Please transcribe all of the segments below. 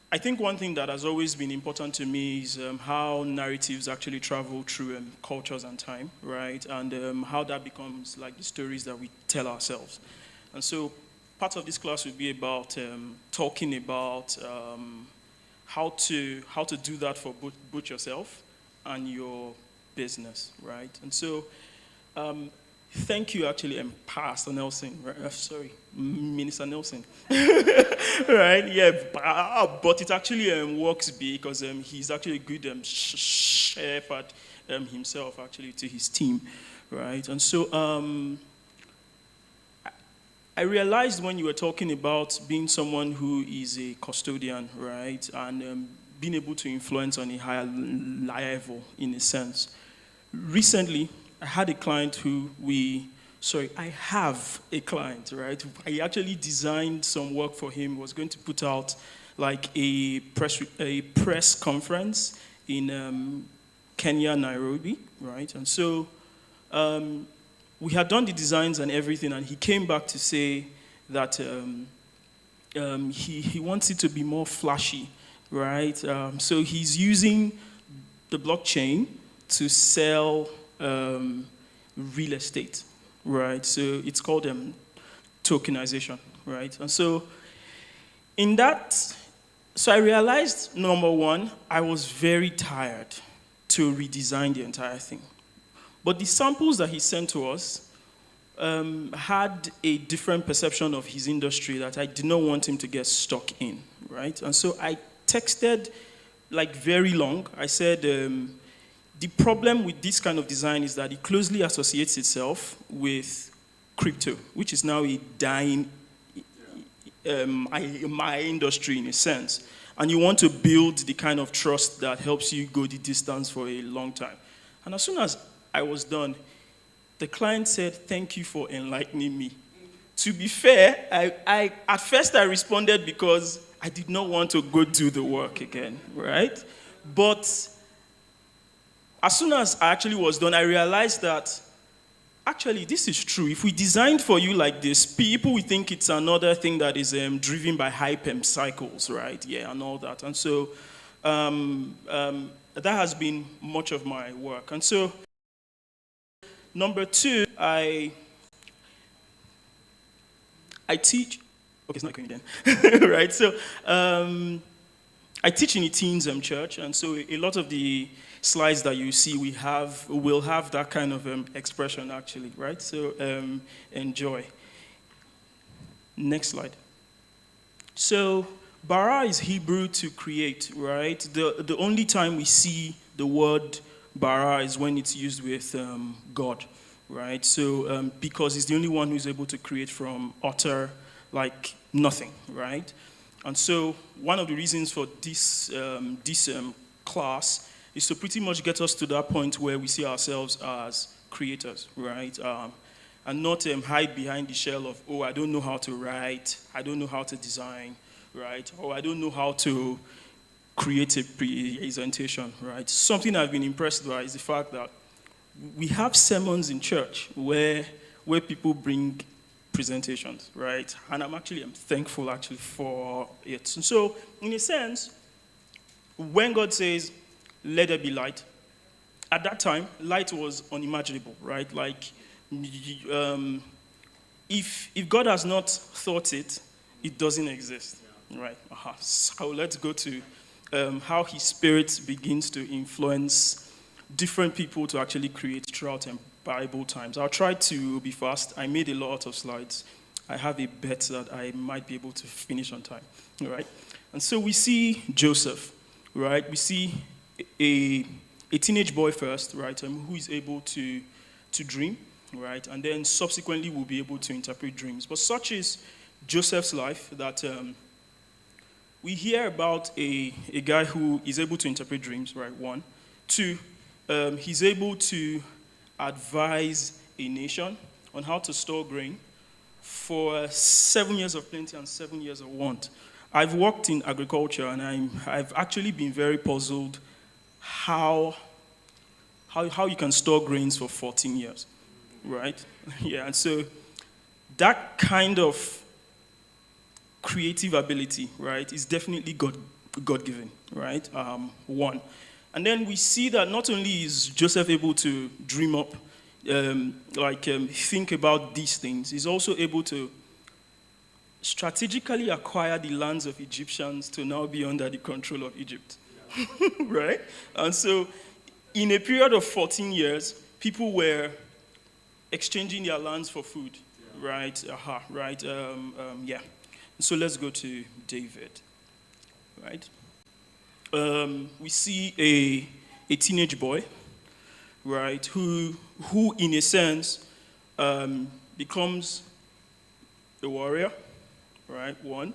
I think one thing that has always been important to me is how narratives actually travel through cultures and time, right? And how that becomes like the stories that we tell ourselves. And so part of this class will be about talking about how to do that for both yourself and your business, right? And so um, thank you, actually, Pastor Nelson. Right? Sorry, Minister Nelson. Right? Yeah, but it actually works because he's actually a good shepherd himself, actually, to his team, right? And so I realized when you were talking about being someone who is a custodian, right, and being able to influence on a higher level, in a sense. Recently, I had a client I have a client, right? I actually designed some work for him, was going to put out like a press conference in Kenya, Nairobi, right? And so we had done the designs and everything, and he came back to say that he wants it to be more flashy, right? So he's using the blockchain to sell real estate, right? So it's called tokenization, right? And so in that, so I realized, number one, I was very tired to redesign the entire thing. But the samples that he sent to us had a different perception of his industry that I did not want him to get stuck in, right? And so I texted like very long. I said, the problem with this kind of design is that it closely associates itself with crypto, which is now a dying my industry in a sense. And you want to build the kind of trust that helps you go the distance for a long time. And as soon as I was done, the client said, "Thank you for enlightening me." To be fair, I at first I responded because I did not want to go do the work again, right? But as soon as I actually was done, I realized that actually this is true. If we designed for you like this, people will think it's another thing that is driven by hype and cycles, right? Yeah, and all that. And so that has been much of my work. And so number two, I teach. Okay, it's not going again, right? So I teach in a teens church, and so a lot of the slides that you see will have that kind of expression actually, right? So enjoy. Next slide. So bara is Hebrew to create, right? The only time we see the word bara is when it's used with God, right? So because he's the only one who's able to create from utter, like nothing, right? And so one of the reasons for this class is to pretty much get us to that point where we see ourselves as creators, right? And not hide behind the shell of, oh, I don't know how to write, I don't know how to design, right? Or I don't know how to create a presentation, right? Something I've been impressed by is the fact that we have sermons in church where people bring presentations, right? And I'm thankful actually for it. And so, in a sense, when God says, "Let there be light," at that time, light was unimaginable, right? Like, if God has not thought it, it doesn't exist, right? So let's go to how His Spirit begins to influence different people to actually create throughout Bible times. I'll try to be fast. I made a lot of slides. I have a bet that I might be able to finish on time, all right? And so we see Joseph, right? We see a teenage boy first, right, who is able to dream, right? And then subsequently will be able to interpret dreams. But such is Joseph's life that we hear about a guy who is able to interpret dreams, right, one. Two, he's able to advise a nation on how to store grain for 7 years of plenty and 7 years of want. I've worked in agriculture, and I've actually been very puzzled how you can store grains for 14 years, right? Yeah, and so that kind of creative ability, right, is definitely God-given, right? One. And then we see that not only is Joseph able to dream up, think about these things, he's also able to strategically acquire the lands of Egyptians to now be under the control of Egypt, right? And so in a period of 14 years, people were exchanging their lands for food, right? Right. Yeah. So let's go to David, right? We see a teenage boy, right, who in a sense becomes a warrior, right? One,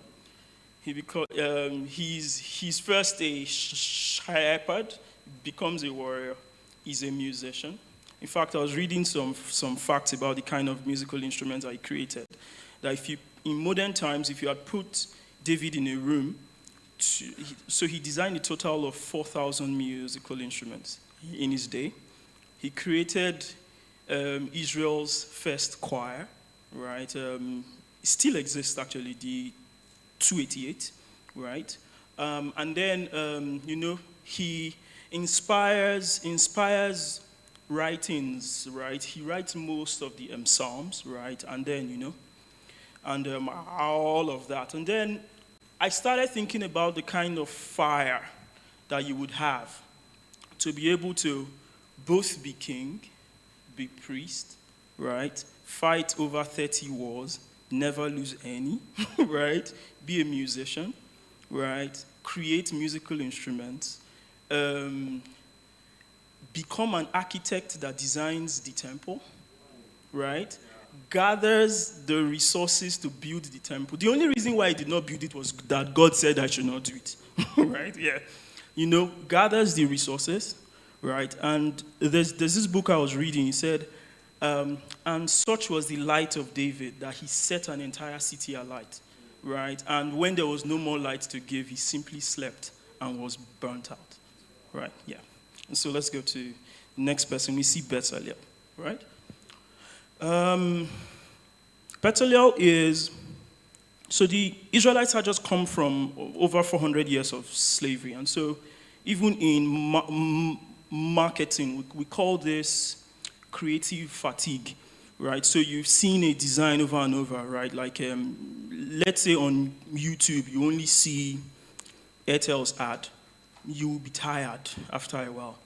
he's first a shepherd, becomes a warrior, he's a musician. In fact, I was reading some facts about the kind of musical instruments I created. That in modern times, if you had put David in a room, so he designed a total of 4,000 musical instruments in his day. He created Israel's first choir, right? It still exists, actually, the 288, right? And then, he inspires writings, right? He writes most of the Psalms, right? And then, all of that. And then I started thinking about the kind of fire that you would have to be able to both be king, be priest, right? Fight over 30 wars, never lose any, right? Be a musician, right? Create musical instruments, become an architect that designs the temple, right? Gathers the resources to build the temple. The only reason why I did not build it was that God said I should not do it, right? Yeah. Gathers the resources, right? And there's this book I was reading. He said, and such was the light of David that he set an entire city alight, right? And when there was no more light to give, he simply slept and was burnt out, right? Yeah. And so let's go to the next person. We see Bezalel, right? Bezalel is, so the Israelites had just come from over 400 years of slavery. And so even in marketing, we call this creative fatigue, right? So you've seen a design over and over, right? Like, let's say on YouTube, you only see Airtel's ad. You'll be tired after a while.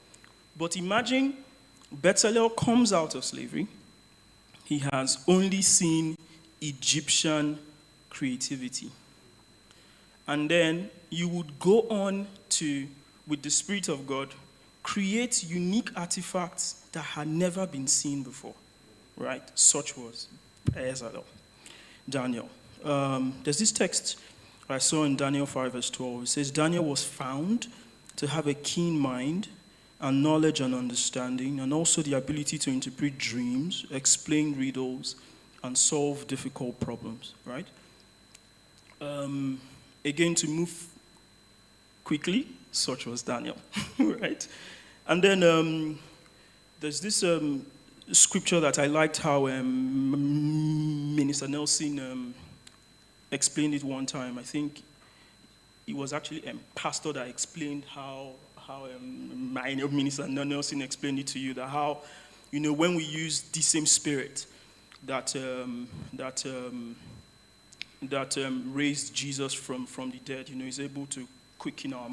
But imagine Bezalel comes out of slavery. He has only seen Egyptian creativity. And then you would go on to, with the Spirit of God, create unique artifacts that had never been seen before, right? Such was Bezalel, Daniel. There's this text I saw in Daniel 5 verse 12. It says, Daniel was found to have a keen mind and knowledge and understanding, and also the ability to interpret dreams, explain riddles, and solve difficult problems, right? Again, to move quickly, such was Daniel, right? And then there's this scripture that I liked how Minister Nelson explained it one time. I think it was actually a pastor that explained how my Minister Nelson explained it to you, that how, when we use the same spirit that raised Jesus from the dead, is able to quicken our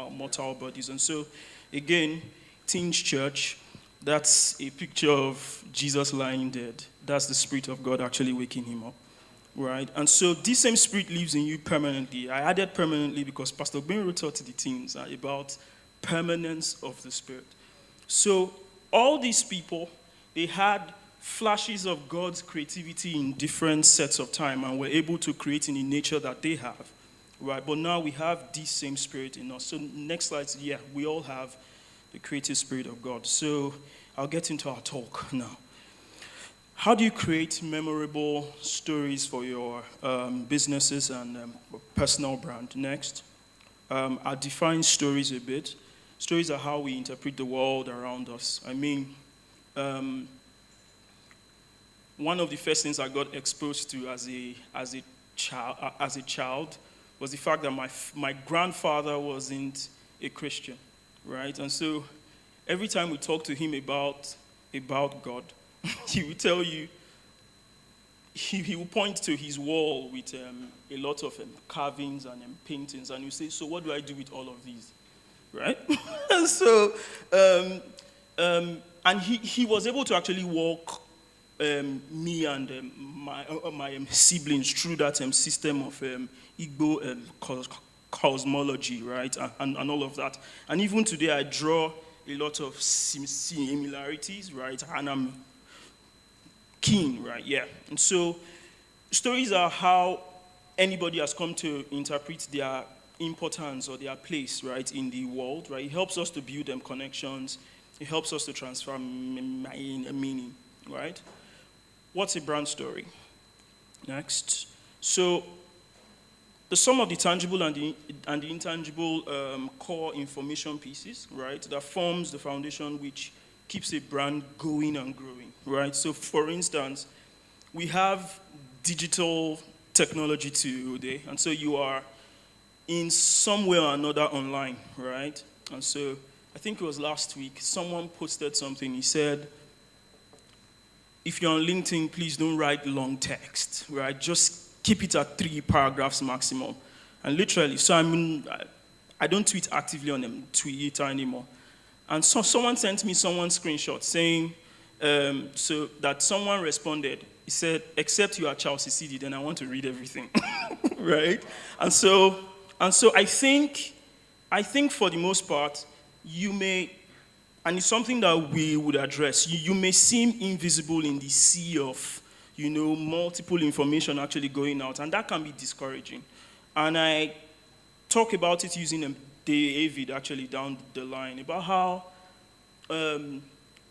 mortal bodies. And so, again, Teens Church, that's a picture of Jesus lying dead. That's the Spirit of God actually waking him up, right? And so this same Spirit lives in you permanently. I added permanently because Pastor Ben taught the teens about permanence of the Spirit. So all these people, they had flashes of God's creativity in different sets of time and were able to create in the nature that they have, right? But now we have this same Spirit in us. So next slide, yeah, we all have the creative Spirit of God. So I'll get into our talk now. How do you create memorable stories for your businesses and personal brand? Next, I'll define stories a bit. Stories are how we interpret the world around us. I mean, one of the first things I got exposed to as a child was the fact that my grandfather wasn't a Christian, right? And so every time we talk to him about God, he will tell you, he will point to his wall with a lot of carvings and paintings, and you say, so what do I do with all of these, right? And so, and he was able to actually walk me and my siblings through that system of Igbo cosmology, right, and all of that. And even today, I draw a lot of similarities, right, and I'm keen, right, yeah. And so, stories are how anybody has come to interpret their importance or their place, right, in the world, right. It helps us to build them connections. It helps us to transfer meaning, right? What's a brand story? Next. So, the sum of the tangible and the intangible core information pieces, right, that forms the foundation which keeps a brand going and growing, right? So, for instance, we have digital technology today, and so you are in some way or another online, right? And so, I think it was last week, someone posted something. He said, if you're on LinkedIn, please don't write long text, right? Just keep it at 3 paragraphs maximum. And literally, so I don't tweet actively on Twitter anymore. And so someone sent me someone's screenshot saying, so that someone responded. He said, except you are Charlse Isidi, then I want to read everything, right? And so I think for the most part, you may, and it's something that we would address, you may seem invisible in the sea of, multiple information actually going out, and that can be discouraging. And I talk about it using David actually down the line, about how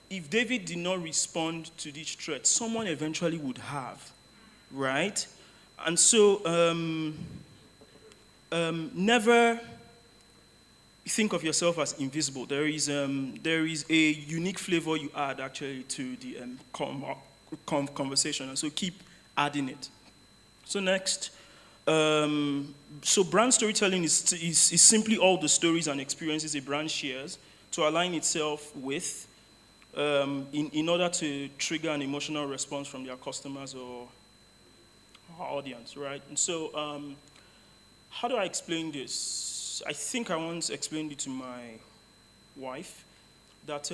if David did not respond to this threat, someone eventually would have, right? And so never think of yourself as invisible. There is a unique flavor you add actually to the conversation, and so keep adding it. So next, so brand storytelling is simply all the stories and experiences a brand shares to align itself with, in order to trigger an emotional response from their customers or audience, right? And so, how do I explain this? I think I once explained it to my wife, that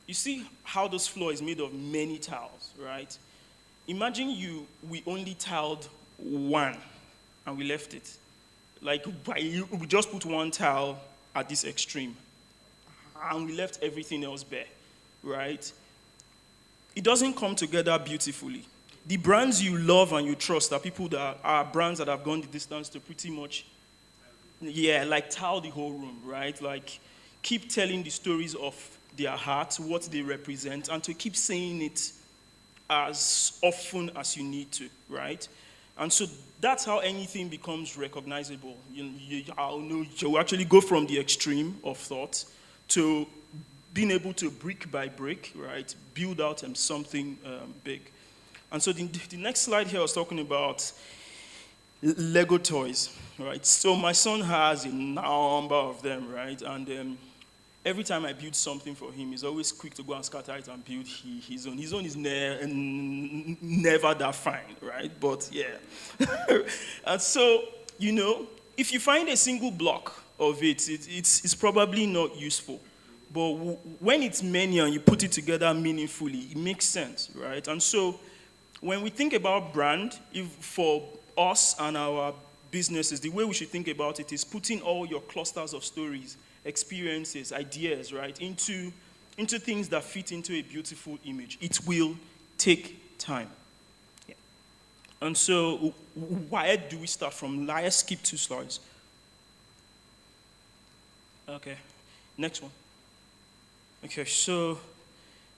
you see how this floor is made of many tiles, right? Imagine we only tiled one and we left it. Like, we just put one tile at this extreme and we left everything else bare, right? It doesn't come together beautifully. The brands you love and you trust are people that are brands that have gone the distance to pretty much, like tile the whole room, right? Like, keep telling the stories of their heart, what they represent, and to keep saying it as often as you need to, right? And so that's how anything becomes recognizable. You actually go from the extreme of thought to being able to brick by brick, right, build out something big. And so the next slide here I was talking about Lego toys, right? So my son has a number of them, right? And every time I build something for him, he's always quick to go and scatter it and build his own. His own is never that fine, right? But yeah. And so, if you find a single block of it's probably not useful. But when it's many and you put it together meaningfully, it makes sense, right? And so when we think about brand, for us and our businesses, the way we should think about it is putting all your clusters of stories, experiences, ideas, right, into things that fit into a beautiful image. It will take time. Yeah. And so, where do we start from? Let's skip 2 slides. Okay, next one. Okay, so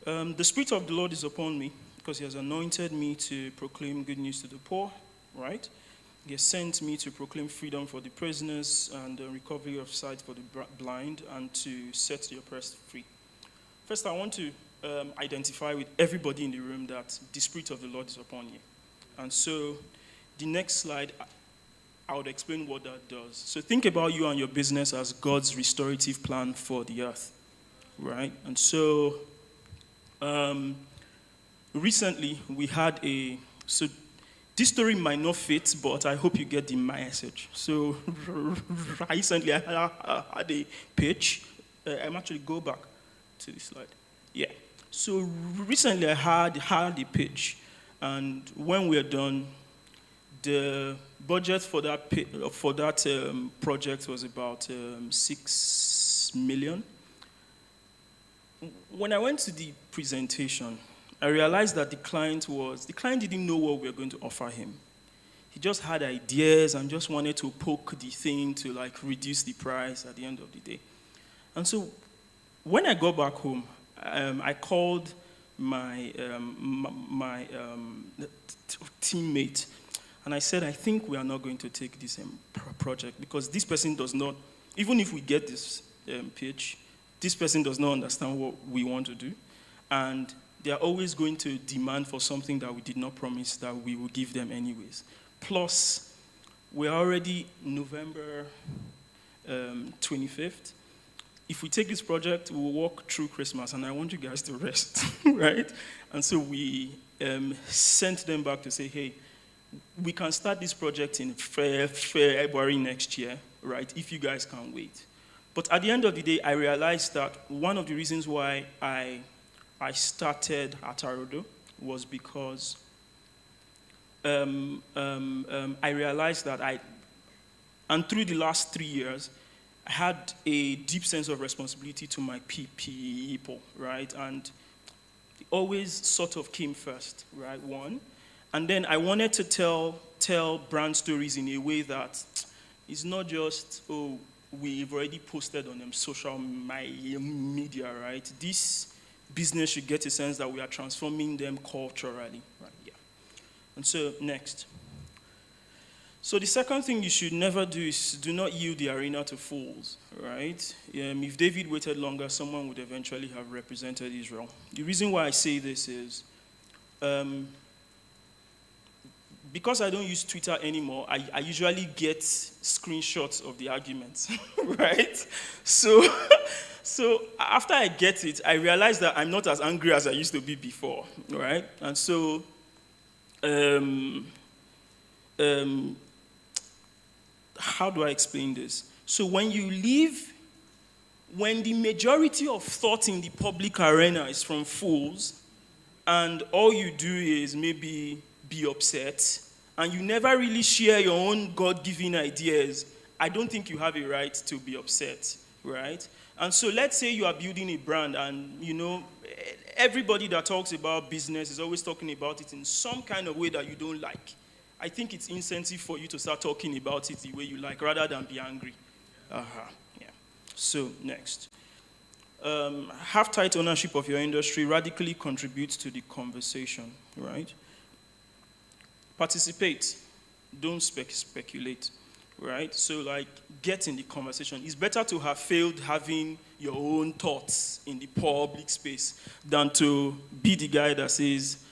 the Spirit of the Lord is upon me because He has anointed me to proclaim good news to the poor, right? He has sent me to proclaim freedom for the prisoners and recovery of sight for the blind and to set the oppressed free. First, I want to identify with everybody in the room that the Spirit of the Lord is upon you. And so the next slide, I would explain what that does. So think about you and your business as God's restorative plan for the earth, right? And so recently we had so this story might not fit, but I hope you get the message. So recently I had a pitch. I'm actually go back to the slide. Yeah. So recently I had a pitch, and when we're done, the budget for that project was about 6 million. When I went to the presentation, I realized that the client didn't know what we were going to offer him. He just had ideas and just wanted to poke the thing to like reduce the price at the end of the day. And so when I got back home, I called my teammate, and I said, I think we are not going to take this project because this person does not, even if we get this pitch, this person does not understand what we want to do. And they are always going to demand for something that we did not promise that we will give them anyways. Plus, we're already November 25th. If we take this project, we'll walk through Christmas, and I want you guys to rest, right? And so we sent them back to say, hey, we can start this project in February next year, right, if you guys can wait. But at the end of the day, I realized that one of the reasons why I started Atarodo was because I realized that and through the last 3 years, I had a deep sense of responsibility to my people, right? And it always sort of came first, right? One. And then I wanted to tell brand stories in a way that it's not just, oh, we've already posted on them social media, right? This business should get a sense that we are transforming them culturally, right? Yeah. And so, next. So the second thing you should never do is do not yield the arena to fools, right? If David waited longer, someone would eventually have represented Israel. The reason why I say this is, because I don't use Twitter anymore, I usually get screenshots of the arguments, right? So after I get it, I realize that I'm not as angry as I used to be before, right? And so, how do I explain this? So when the majority of thought in the public arena is from fools, and all you do is maybe be upset, and you never really share your own God-given ideas, I don't think you have a right to be upset, right? And so let's say you are building a brand, and everybody that talks about business is always talking about it in some kind of way that you don't like. I think it's incentive for you to start talking about it the way you like, rather than be angry. Yeah. So, next. Have tight ownership of your industry radically contributes to the conversation, right? Participate. Don't speculate, right? So, get in the conversation. It's better to have failed having your own thoughts in the public space than to be the guy that says,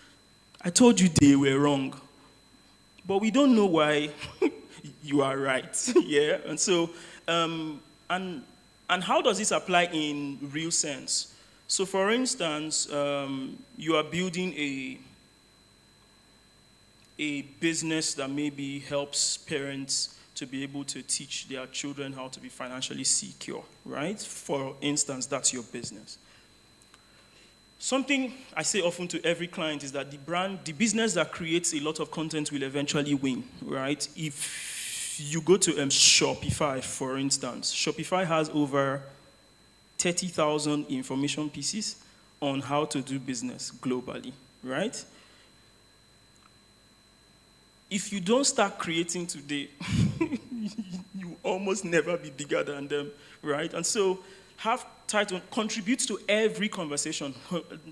I told you they were wrong. But we don't know why you are right, yeah? And so, and how does this apply in real sense? So for instance, you are building a business that maybe helps parents to be able to teach their children how to be financially secure, right? For instance, that's your business. Something I say often to every client is that the business that creates a lot of content will eventually win, right? If you go to Shopify, for instance, Shopify has over 30,000 information pieces on how to do business globally, right? If you don't start creating today, you almost never be bigger than them, right? And so, have title contributes to every conversation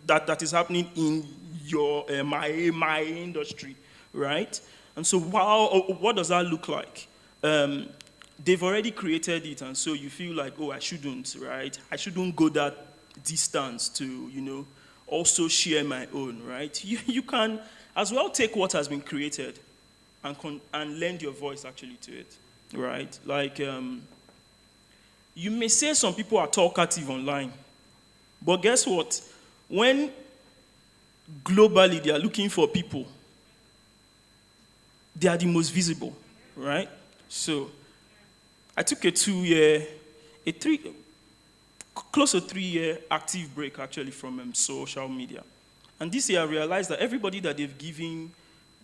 that is happening in your my industry, right? And so, what does that look like? They've already created it, and so you feel like, oh, I shouldn't, right? I shouldn't go that distance to, also share my own, right? You can as well take what has been created and lend your voice actually to it, right? Like, you may say some people are talkative online, but guess what? When globally they are looking for people, they are the most visible, right? So I took a close to 3 year active break actually from social media. And this year I realized that everybody that they've given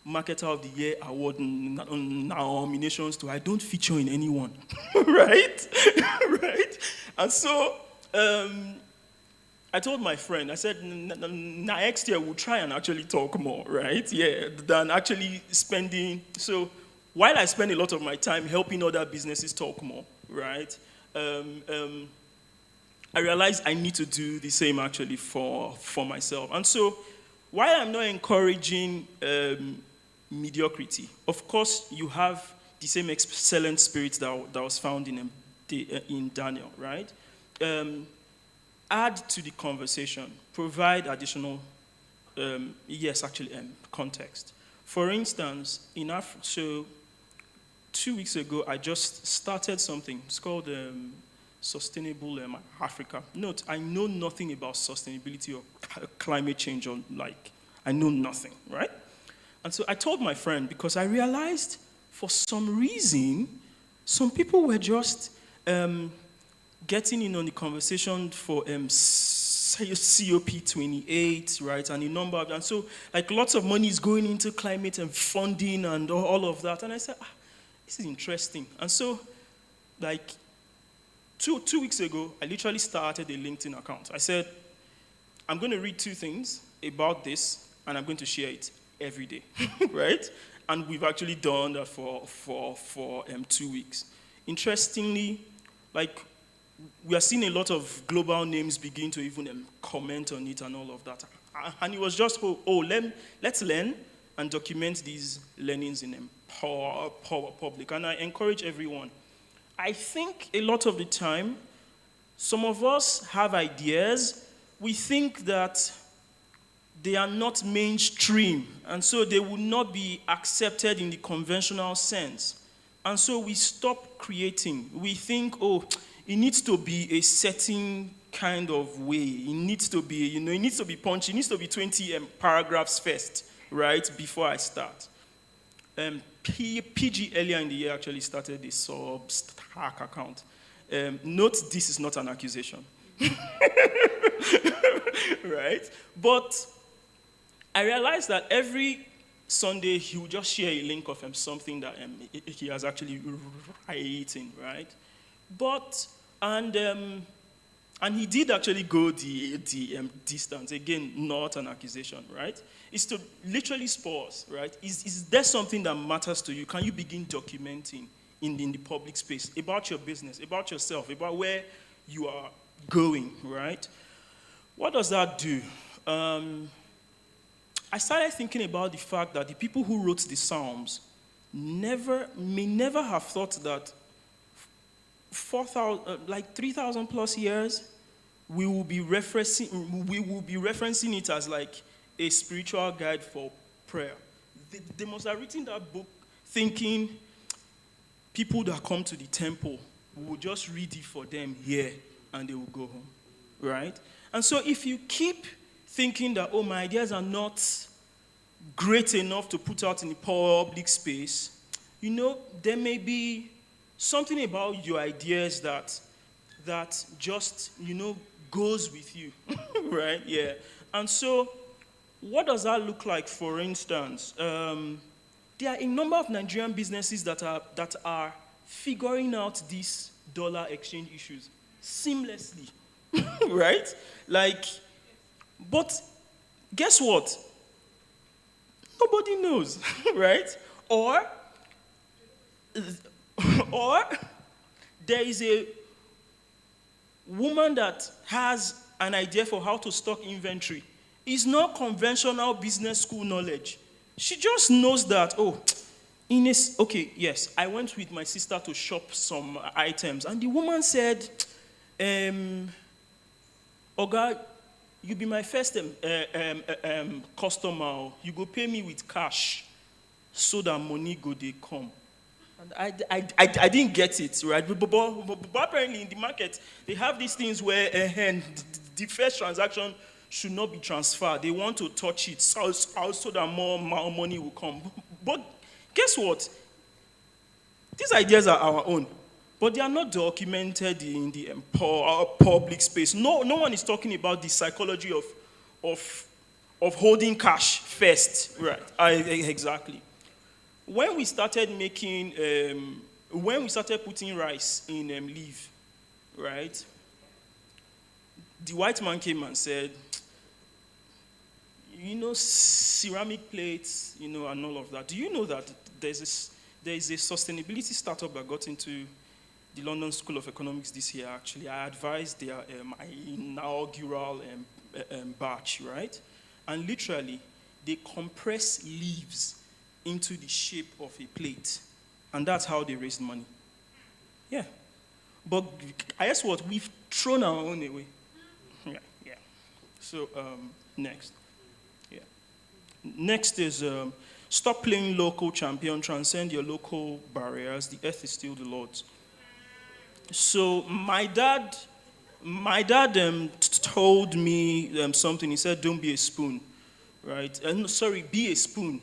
Marketer of the Year award nominations to, I don't feature in anyone, right? Right? And so I told my friend, I said, next year we'll try and actually talk more, right? Yeah, than actually spending. So while I spend a lot of my time helping other businesses talk more, right? I realized I need to do the same actually for myself. And so while I'm not encouraging mediocrity, of course you have the same excellent spirit that was found in Daniel, right? Add to the conversation, provide additional, context. For instance, so 2 weeks ago, I just started something. It's called Sustainable Africa. Note, I know nothing about sustainability or climate change, I know nothing, right? And so I told my friend, because I realized for some reason, some people were just getting in on the conversation for COP28, right, and a number of, and so like lots of money is going into climate and funding and all of that. And I said, this is interesting. And so, like, two weeks ago, I literally started a LinkedIn account. I said, I'm going to read 2 things about this, and I'm going to share it every day, right? And we've actually done that for 2 weeks. Interestingly, like, we are seeing a lot of global names begin to even comment on it and all of that. And it was just, let's learn and document these learnings in public. And I encourage everyone. I think a lot of the time, some of us have ideas. We think that they are not mainstream, and so they will not be accepted in the conventional sense. And so we stop creating. We think, it needs to be a certain kind of way. It needs to be, it needs to be punchy. It needs to be 20 paragraphs first, right, before I start. PG earlier in the year actually started this Substack account. Note, this is not an accusation. Right? But I realized that every Sunday he would just share a link of something that he has actually written, right? But, and he did actually go the distance. Again, not an accusation, right? It's to literally spores, right? Is there something that matters to you? Can you begin documenting in the public space about your business, about yourself, about where you are going, right? What does that do? I started thinking about the fact that the people who wrote the Psalms may never have thought that 3,000 plus years, we will be referencing it as like a spiritual guide for prayer. They must have written that book thinking people that come to the temple will just read it for them here and they will go home, right? And so if you keep thinking that, my ideas are not great enough to put out in the public space, there may be something about your ideas that just, goes with you, right? Yeah. And so what does that look like, for instance? There are a number of Nigerian businesses that are figuring out these dollar exchange issues seamlessly, right? But guess what? Nobody knows, right? Or there is a woman that has an idea for how to stock inventory. It's not conventional business school knowledge. She just knows that, yes, I went with my sister to shop some items, and the woman said, Oga, you be my first customer. You go pay me with cash. so that money go they come. And I didn't get it, right? But apparently in the market, they have these things where the first transaction should not be transferred. They want to touch it so that more money will come. But guess what? These ideas are our own, but they are not documented in the public space. No one is talking about the psychology of holding cash first, right? Exactly. When we started putting rice in leaf, right? The white man came and said, ceramic plates, and all of that. Do you know that there is a sustainability startup that got into the London School of Economics this year, actually? I advised their inaugural batch, right? And literally, they compress leaves into the shape of a plate. And that's how they raised money. Yeah. But I guess what? We've thrown our own away. Yeah. So, next. Yeah. Next is stop playing local champion, transcend your local barriers. The earth is still the Lord's. So my dad told me something. He said, don't be a spoon, right? Be a spoon.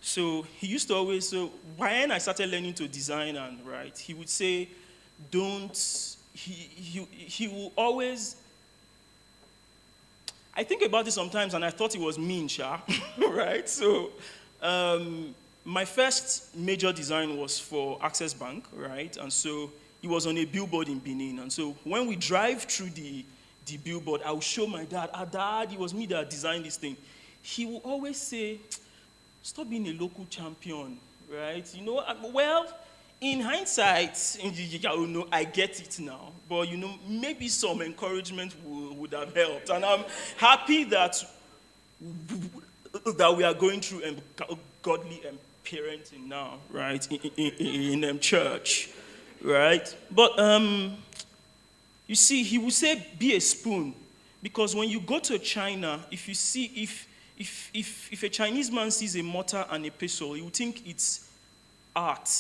So he used to always, when I started learning to design and write, he would say, he will always, I think about it sometimes and I thought it was mean, right? So my first major design was for Access Bank, right? And so it was on a billboard in Benin. And so when we drive through the billboard, I will show my dad, Dad, it was me that designed this thing. He will always say, stop being a local champion, right? Well, in hindsight, I get it now. But, maybe some encouragement would have helped. And I'm happy that we are going through godly parenting now, right, in church, right? But, you see, he would say, be a spoon. Because when you go to China, if you see, if a Chinese man sees a mortar and a pestle, he would think it's art,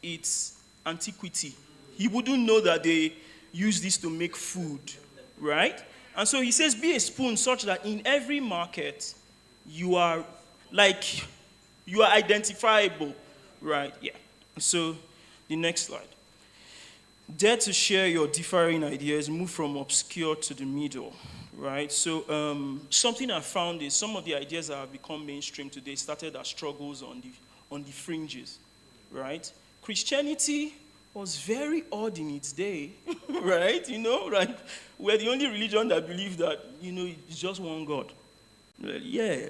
it's antiquity. He wouldn't know that they use this to make food, right? And so he says, be a spoon such that in every market, you are identifiable, right? Yeah. So the next slide. Dare to share your differing ideas, move from obscure to the middle. Right, so something I found is some of the ideas that have become mainstream today started as struggles on the fringes, right? Christianity was very odd in its day, right? We're the only religion that believed that, it's just one God. Yeah,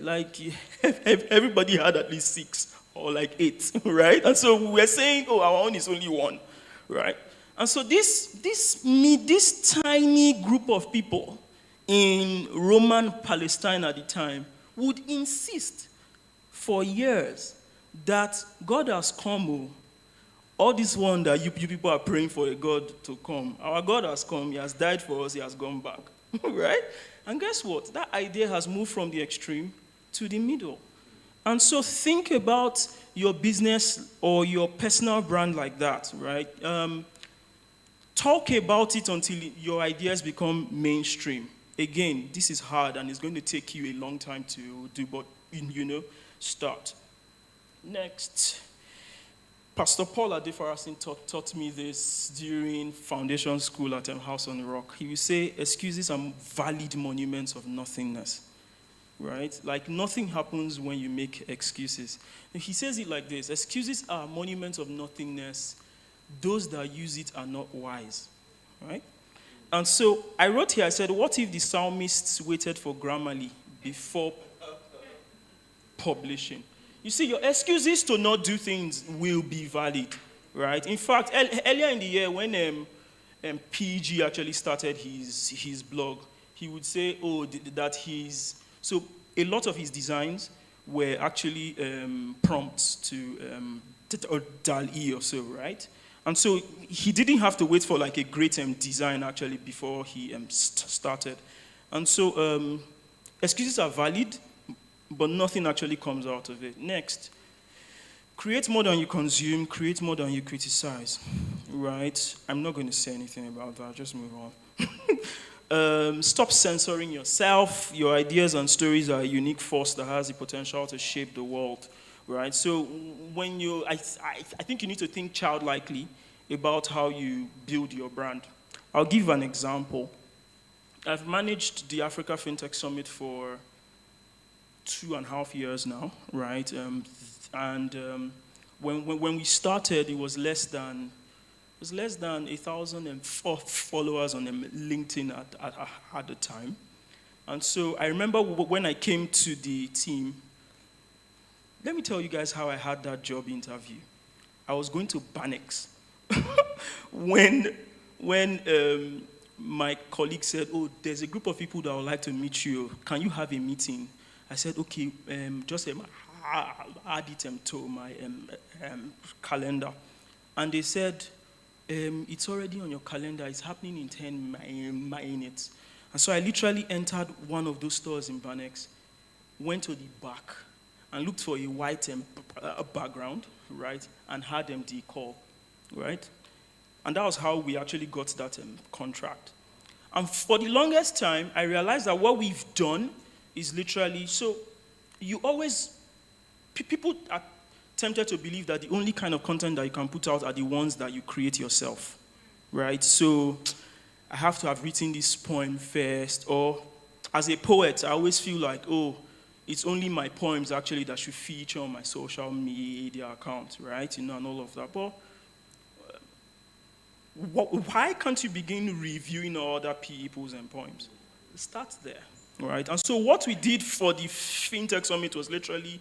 everybody had at least 6 or 8, right? And so we're saying, our own is only one, right? And so this tiny group of people in Roman Palestine at the time would insist for years that God has come. All this one that you people are praying for a God to come. Our God has come. He has died for us. He has gone back. Right? And guess what? That idea has moved from the extreme to the middle. And so think about your business or your personal brand like that, right? Talk about it until your ideas become mainstream. Again, this is hard and it's going to take you a long time to do, but, start. Next. Pastor Paul Adefarasin taught me this during foundation school at House on the Rock. He would say, excuses are valid monuments of nothingness, right? Nothing happens when you make excuses. And he says it like this, excuses are monuments of nothingness. Those that use it are not wise, right? And so I wrote here, I said, what if the psalmists waited for Grammarly before publishing? You see, your excuses to not do things will be valid, right? In fact, earlier in the year when PG actually started his blog, he would say, so a lot of his designs were actually prompts to DALL-E or so, right? And so he didn't have to wait for a great design actually before he started. And so excuses are valid, but nothing actually comes out of it. Next, Create more than you consume, create more than you criticize, right? I'm not going to say anything about that, just move on. Stop censoring yourself. Your ideas and stories are a unique force that has the potential to shape the world, right? So when I think you need to think childlikely about how you build your brand. I'll give an example. I've managed the Africa FinTech Summit for 2.5 years now, right? When we started, it was less than 1,004 followers on LinkedIn at the time. And so I remember when I came to the team, let me tell you guys how I had that job interview. I was going to Banex when my colleague said, "Oh, there's a group of people that would like to meet you. Can you have a meeting?" I said, "Okay, just add it to my calendar." And they said, "It's already on your calendar. It's happening in 10 minutes." And so I literally entered one of those stores in Banex, went to the back, and looked for a white background, right, and had them decall, right? And that was how we actually got that contract. And for the longest time, I realized that what we've done is literally, so you always, people are tempted to believe that the only kind of content that you can put out are the ones that you create yourself, right? So I have to have written this poem first, or as a poet, I always feel like, oh, it's only my poems actually that should feature on my social media account, right? And all of that. But why can't you begin reviewing other people's poems? Start there, right? And so what we did for the FinTech Summit was literally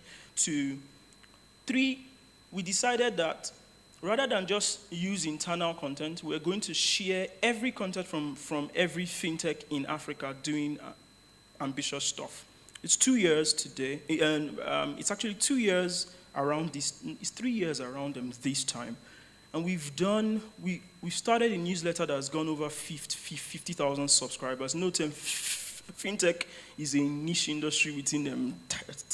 we decided that rather than just use internal content, we're going to share every content from every FinTech in Africa doing ambitious stuff. It's 2 years today, and it's actually 2 years around this, it's 3 years around this time. And we've started a newsletter that has gone over 50,000 subscribers. Note, FinTech is a niche industry within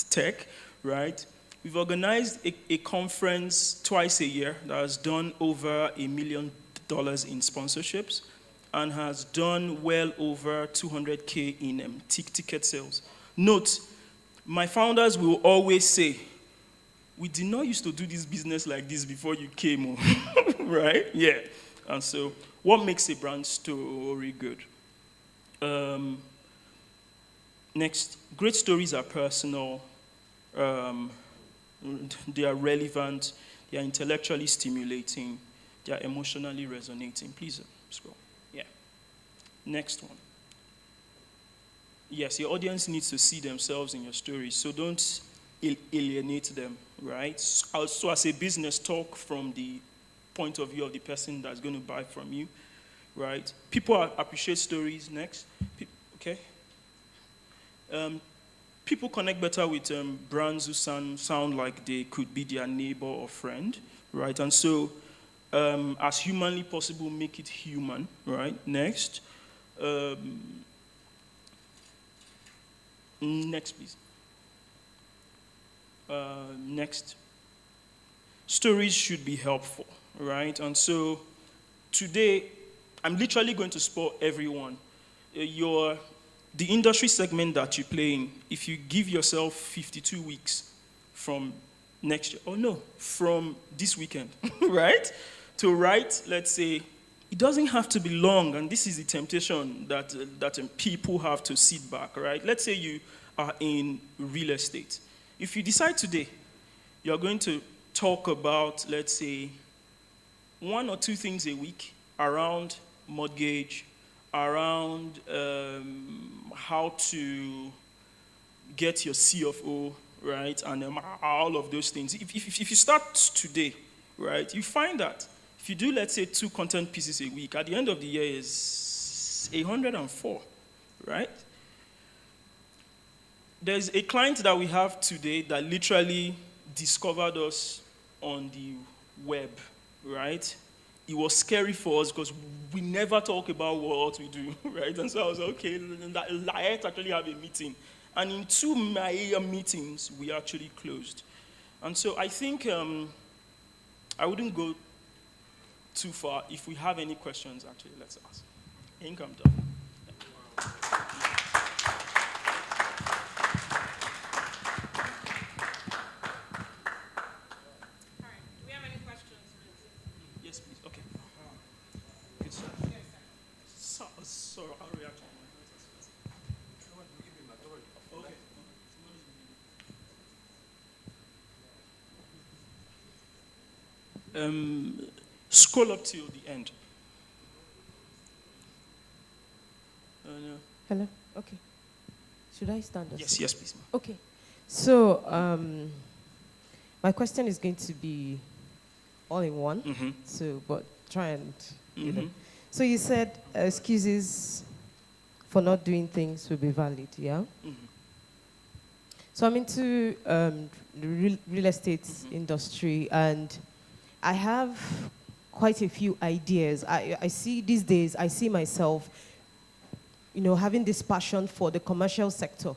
tech, right? We've organized a conference twice a year that has done over $1 million in sponsorships and has done well over 200K in ticket sales. Note, my founders will always say, we did not used to do this business like this before you came, right? Yeah. And so, what makes a brand story good? Next, great stories are personal. They are relevant. They are intellectually stimulating. They are emotionally resonating. Please scroll. Yeah. Next one. Yes, your audience needs to see themselves in your stories, so don't alienate them, right? So as a business, talk from the point of view of the person that's going to buy from you, right? People appreciate stories. Next. Okay. People connect better with brands who sound like they could be their neighbor or friend, right? And so, as humanly possible, make it human, right? Next. Next, please. Next. Stories should be helpful, right? And so, today, I'm literally going to spoil everyone. The industry segment that you play in, if you give yourself 52 weeks from next year, from this weekend, right? To write, let's say, it doesn't have to be long, and this is the temptation that people have to sit back, right? Let's say you are in real estate. If you decide today, you're going to talk about, let's say, 1 or 2 things a week around mortgage, around how to get your CFO, right, and all of those things. If you start today, right, you find that if you do, let's say, 2 content pieces a week, at the end of the year is 104, right? There's a client that we have today that literally discovered us on the web, right? It was scary for us because we never talk about what we do, right? And so I was like, okay, let's actually have a meeting. And in 2 meetings, we actually closed. And so I think I wouldn't go too far. If we have any questions, actually, let's ask. Income done. Yes, please. Okay. Good, sir. Sorry, I'll react on my okay. Scroll up till the end. No. Hello? Okay. Should I stand up? Yes, please. Ma'am. Okay. So, my question is going to be all in one. Mm-hmm. So, but try and, you know. Mm-hmm. So you said excuses for not doing things will be valid, yeah? Mm-hmm. So I'm into the real estate industry, and I have quite a few ideas. I see these days, I see myself, having this passion for the commercial sector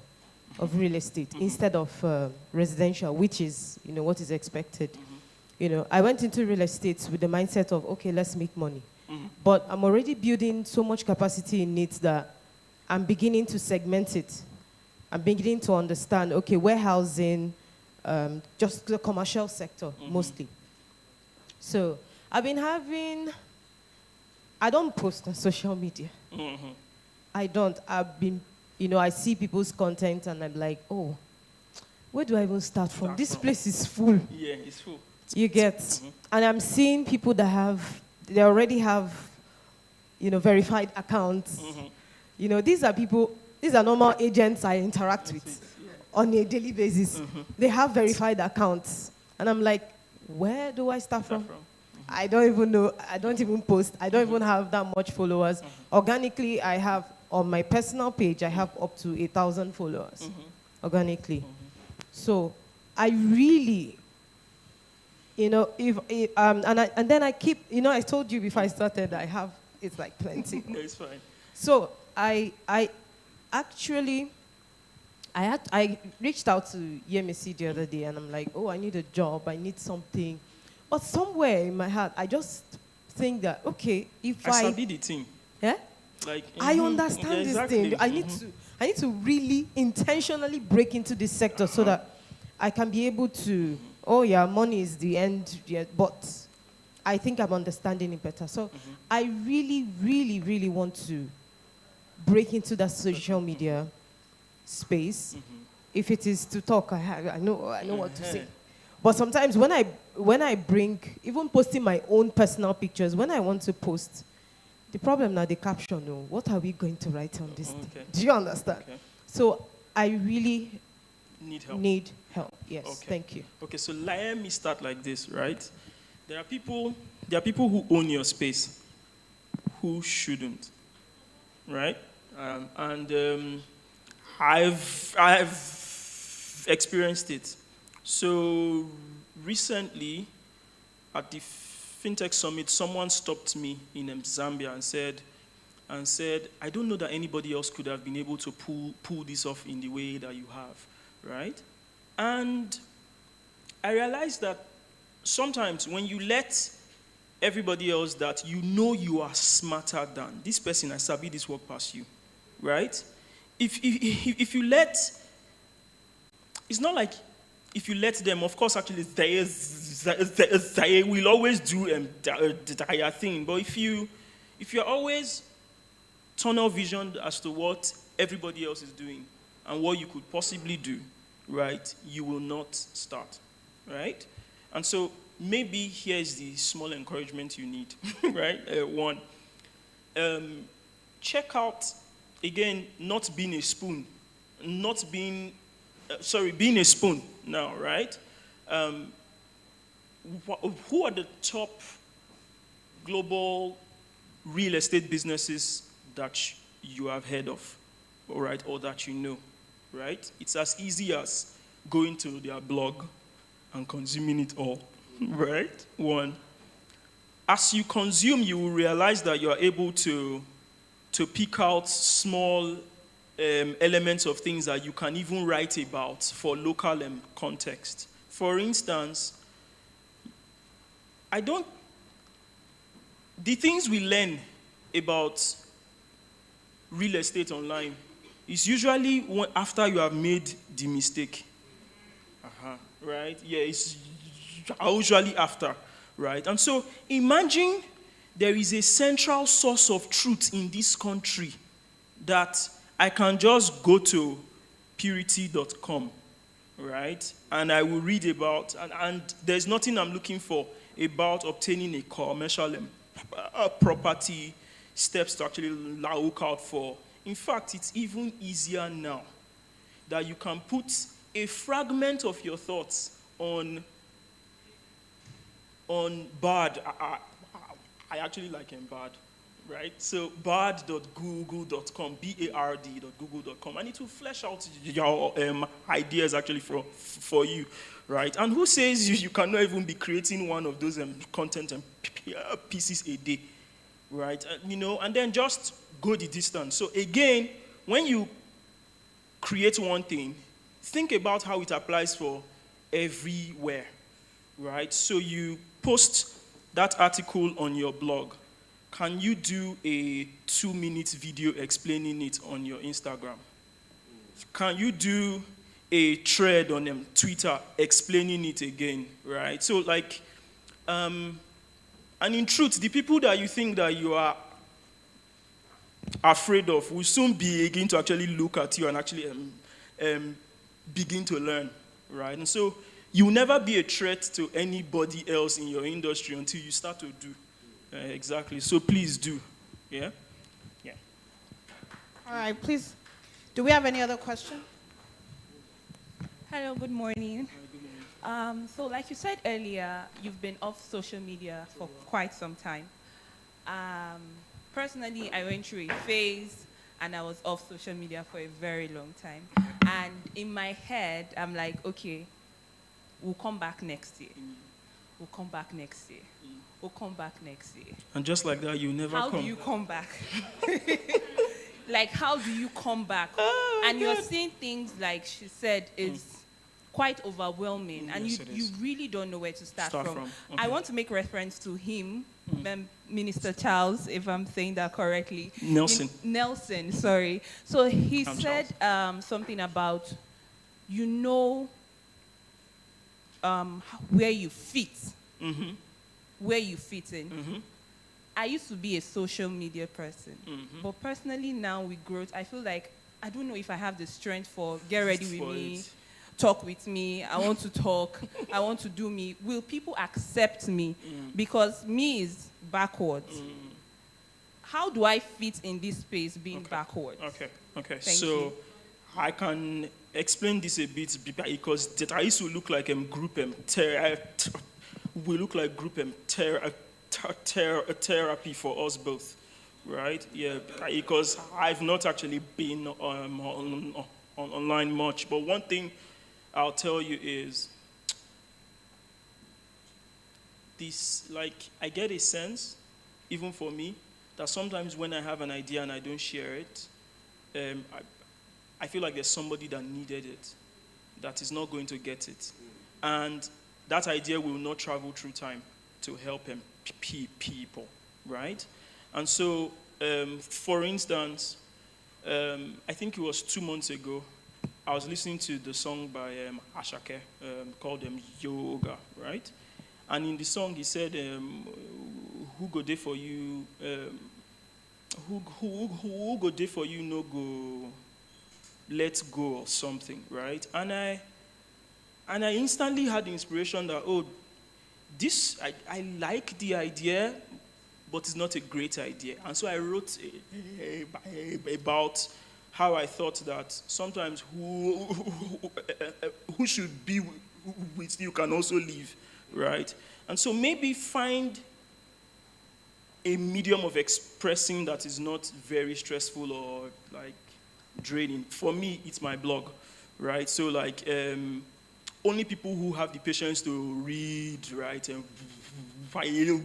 of real estate instead of residential, which is, what is expected. I went into real estate with the mindset of, okay, let's make money. But I'm already building so much capacity in it that I'm beginning to segment it. I'm beginning to understand, okay, warehousing, just the commercial sector mostly. So I don't post on social media. I don't. I see people's content and I'm like, oh, where do I even start from? This place is full. Yeah, it's full. You get, and I'm seeing people that they already have, verified accounts. These are normal agents I interact with on a daily basis. They have verified accounts. And I'm like, where do I start from? I don't even know. I don't even post. I don't even have that much followers. Organically, I have, on my personal page, I have up to 1,000 followers. Organically. So I really, and then I keep, I told you before I started, it's like plenty. It's fine. So I reached out to Yemisi the other day, and I'm like, oh, I need a job, I need something. But somewhere in my heart, I just think that, okay, if I sabi the thing. Yeah? Like, I understand this thing. I need to really intentionally break into this sector so that I can be able to, money is the end, but I think I'm understanding it better. So I really, really, really want to break into that social media space. If it is to talk, I know what to say. But sometimes when I bring, even posting my own personal pictures, when I want to post, the problem now, the caption, what are we going to write on this thing? Do you understand? Okay. So I really need help. Yes, thank you. Okay, so let me start like this, right? There are people who own your space who shouldn't, right? I've experienced it. So recently, at the FinTech Summit, someone stopped me in Zambia and said, I don't know that anybody else could have been able to pull this off in the way that you have, right? And I realized that sometimes when you let everybody else that you are smarter than, this person, I sabi this work past you, right? If you let, it's not like if you let them, of course, actually, they will always do their thing. But if you're always tunnel visioned as to what everybody else is doing and what you could possibly do, right, you will not start, right? And so maybe here's the small encouragement you need, right? One, check out, again, not being a spoon, being a spoon now, right? Who are the top global real estate businesses that you have heard of, all right, or that you know, right? It's as easy as going to their blog and consuming it all, right? One. As you consume, you will realize that you are able to pick out small elements of things that you can even write about for local context. For instance, the things we learn about real estate online is usually after you have made the mistake. Right? Yeah, it's usually after, right? And so imagine there is a central source of truth in this country that I can just go to purity.com, right? And I will read about, and there's nothing I'm looking for about obtaining a commercial property, steps to actually look out for. In fact, it's even easier now that you can put a fragment of your thoughts on Bard. I actually like Bard, right? So bard.google.com, bard.google.com, and it will flesh out your ideas actually for you, right? And who says you cannot even be creating one of those content pieces a day, right? And then just go the distance. So again, when you create one thing, think about how it applies for everywhere, right? So you post that article on your blog. Can you do a 2-minute video explaining it on your Instagram? Can you do a thread on Twitter explaining it again, right? So and in truth, the people that you think that you are afraid of will soon begin to actually look at you and actually begin to learn, right? And so you will never be a threat to anybody else in your industry until you start to do. Exactly. So please do. Yeah? Yeah. All right, please. Do we have any other question? Hello, good morning. So like you said earlier, you've been off social media for quite some time. Personally, I went through a phase and I was off social media for a very long time. And in my head, I'm like, okay, we'll come back next year. We'll come back next year. We'll come back next year. And just like that, you never How come. do you come back? Like, how do you come back? And you're seeing things, like she said, is quite overwhelming. And Yes, you really don't know where to start from. Okay. I want to make reference to him, Minister Charlse, if I'm saying that correctly. Nelson, sorry. So he said something about, where you fit. Mm-hmm. Where you fit in. Mm-hmm. I used to be a social media person. Mm-hmm. But personally now with growth, I feel like I don't know if I have the strength for get ready with me, talk with me, I want to talk, I want to do me. Will people accept me? Because me is backwards. How do I fit in this space being backwards? Okay. Thank So you. I can explain this a bit because that I used to look like group we look like group therapy for us both, right? Yeah, because I've not actually been online much. But one thing I'll tell you is this: I get a sense, even for me, that sometimes when I have an idea and I don't share it, I feel like there's somebody that needed it, that is not going to get it, and that idea will not travel through time to help people, right? And so, for instance, I think it was 2 months ago, I was listening to the song by Ashake called Yoga, right? And in the song, he said, who go there for you, who go there for you, no go, let go or something, right? And I instantly had the inspiration that, I like the idea, but it's not a great idea. And so I wrote about how I thought that sometimes who should be with you can also leave, right? And so maybe find a medium of expressing that is not very stressful or draining. For me, it's my blog, right? So only people who have the patience to read, right, and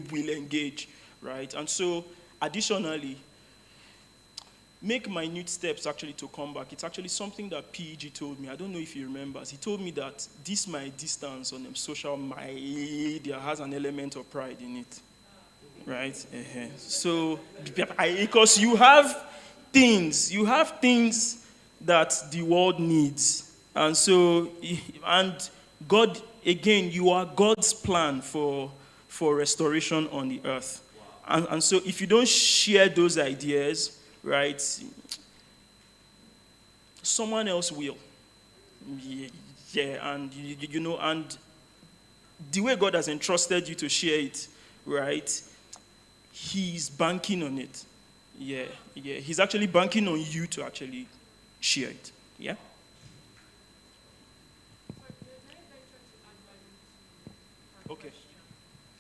will engage, right? And so, additionally, make minute steps actually to come back. It's actually something that PEG told me. I don't know if he remembers. He told me that this my distance on social media has an element of pride in it. Right? So, because you have things that the world needs. And so, and God, again, you are God's plan for restoration on the earth. And so if you don't share those ideas, right, someone else will. Yeah, and you know, and the way God has entrusted you to share it, right, he's banking on it. Yeah. He's actually banking on you to actually share it. Yeah? Okay.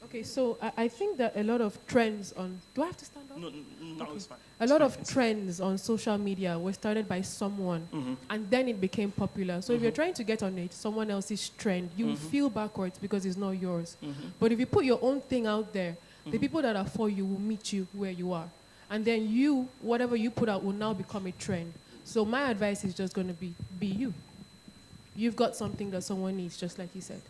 Okay, so I think that a lot of trends on... Do I have to stand up? No, Okay. it's fine. A lot of trends on social media were started by someone, and then it became popular. So if you're trying to get on it, someone else's trend, you feel backwards because it's not yours. But if you put your own thing out there, the people that are for you will meet you where you are. And then you, whatever you put out will now become a trend. So my advice is just going to be you. You've got something that someone needs, just like you said.